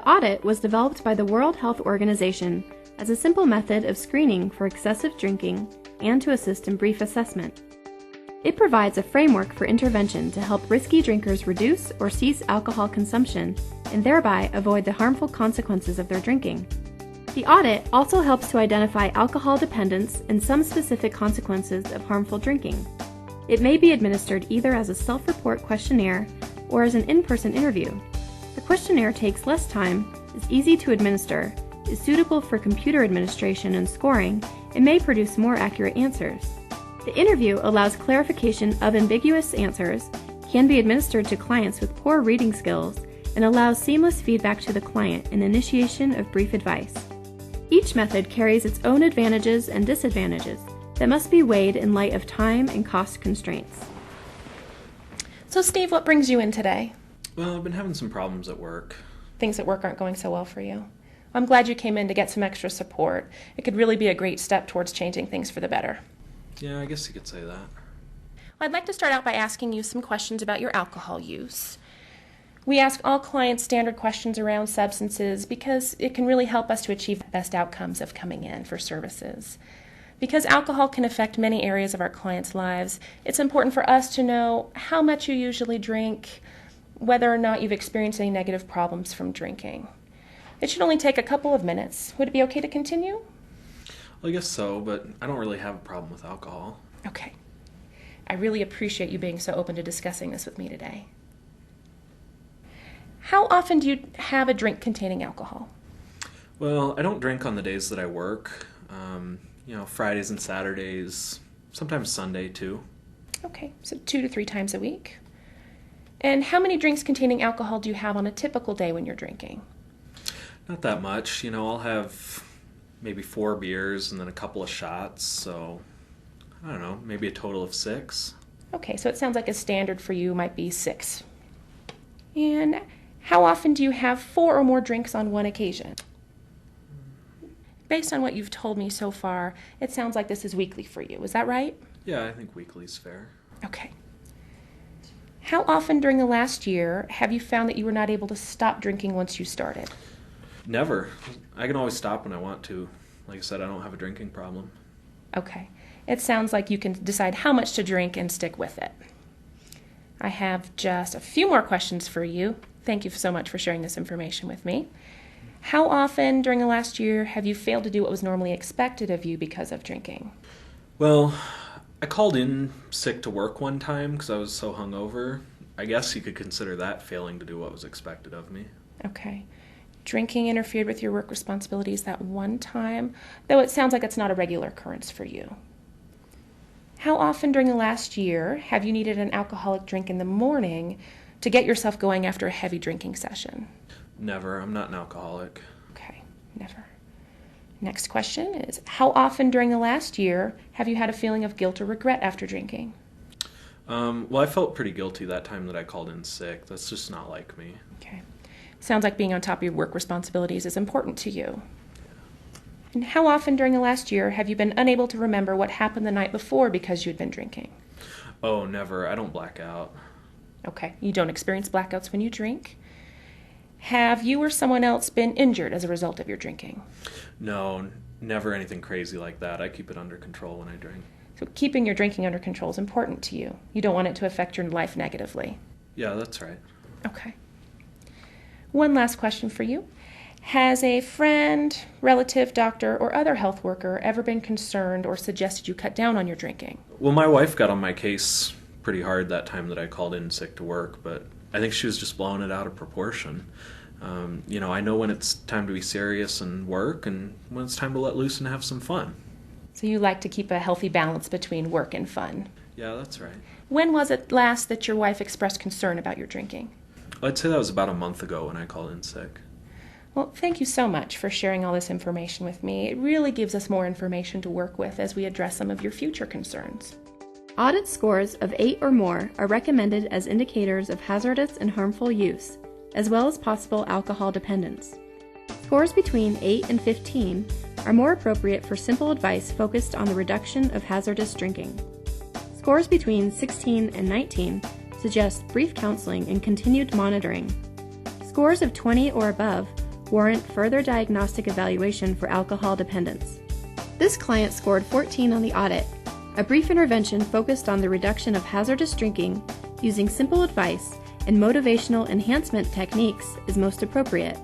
The Audit was developed by the World Health Organization as a simple method of screening for excessive drinking and to assist in brief assessment. It provides a framework for intervention to help risky drinkers reduce or cease alcohol consumption and thereby avoid the harmful consequences of their drinking. The audit also helps to identify alcohol dependence and some specific consequences of harmful drinking. It may be administered either as a self-report questionnaire or as an in-person interview. The questionnaire takes less time, is easy to administer, is suitable for computer administration and scoring, and may produce more accurate answers. The interview allows clarification of ambiguous answers, can be administered to clients with poor reading skills, and allows seamless feedback to the client and initiation of brief advice. Each method carries its own advantages and disadvantages that must be weighed in light of time and cost constraints. So Steve, what brings you in today? Well, I've been having some problems at work. Things at work aren't going so well for you. I'm glad you came in to get some extra support. It could really be a great step towards changing things for the better. Yeah, I guess you could say that. Well, I'd like to start out by asking you some questions about your alcohol use. We ask all clients standard questions around substances because it can really help us to achieve the best outcomes of coming in for services. Because alcohol can affect many areas of our clients' lives, it's important for us to know how much you usually drink, whether or not you've experienced any negative problems from drinking. It should only take a couple of minutes. Would it be okay to continue? Well, I guess so, but I don't really have a problem with alcohol. Okay. I really appreciate you being so open to discussing this with me today. How often do you have a drink containing alcohol? Well, I don't drink on the days that I work. Fridays and Saturdays, sometimes Sunday too. Okay, so 2 to 3 times a week. And how many drinks containing alcohol do you have on a typical day when you're drinking? Not that much. I'll have maybe 4 beers and then a couple of shots, so I don't know, maybe a total of 6. Okay, so it sounds like a standard for you might be 6. And how often do you have 4 or more drinks on one occasion? Based on what you've told me so far, it sounds like this is weekly for you. Is that right? Yeah, I think weekly's fair. Okay. How often during the last year have you found that you were not able to stop drinking once you started? Never. I can always stop when I want to. Like I said, I don't have a drinking problem. Okay. It sounds like you can decide how much to drink and stick with it. I have just a few more questions for you. Thank you so much for sharing this information with me. How often during the last year have you failed to do what was normally expected of you because of drinking? Well, I called in sick to work one time because I was so hungover. I guess you could consider that failing to do what was expected of me. Okay. Drinking interfered with your work responsibilities that one time, though it sounds like it's not a regular occurrence for you. How often during the last year have you needed an alcoholic drink in the morning to get yourself going after a heavy drinking session? Never. I'm not an alcoholic. Okay, never. Next question is, how often during the last year have you had a feeling of guilt or regret after drinking? Well, I felt pretty guilty that time that I called in sick. That's just not like me. Okay. Sounds like being on top of your work responsibilities is important to you. And how often during the last year have you been unable to remember what happened the night before because you had been drinking? Oh, never. I don't black out. Okay, you don't experience blackouts when you drink. Have you or someone else been injured as a result of your drinking? No, never anything crazy like that. I keep it under control when I drink. So keeping your drinking under control is important to you. You don't want it to affect your life negatively. Yeah, that's right. Okay. One last question for you. Has a friend, relative, doctor, or other health worker ever been concerned or suggested you cut down on your drinking? Well, my wife got on my case pretty hard that time that I called in sick to work, but I think she was just blowing it out of proportion. I know when it's time to be serious and work and when it's time to let loose and have some fun. So you like to keep a healthy balance between work and fun. Yeah, that's right. When was it last that your wife expressed concern about your drinking? I'd say that was about a month ago when I called in sick. Well, thank you so much for sharing all this information with me. It really gives us more information to work with as we address some of your future concerns. Audit scores of 8 or more are recommended as indicators of hazardous and harmful use, as well as possible alcohol dependence. Scores between 8 and 15 are more appropriate for simple advice focused on the reduction of hazardous drinking. Scores between 16 and 19 suggest brief counseling and continued monitoring. Scores of 20 or above warrant further diagnostic evaluation for alcohol dependence. This client scored 14 on the audit. A brief intervention focused on the reduction of hazardous drinking using simple advice and motivational enhancement techniques is most appropriate.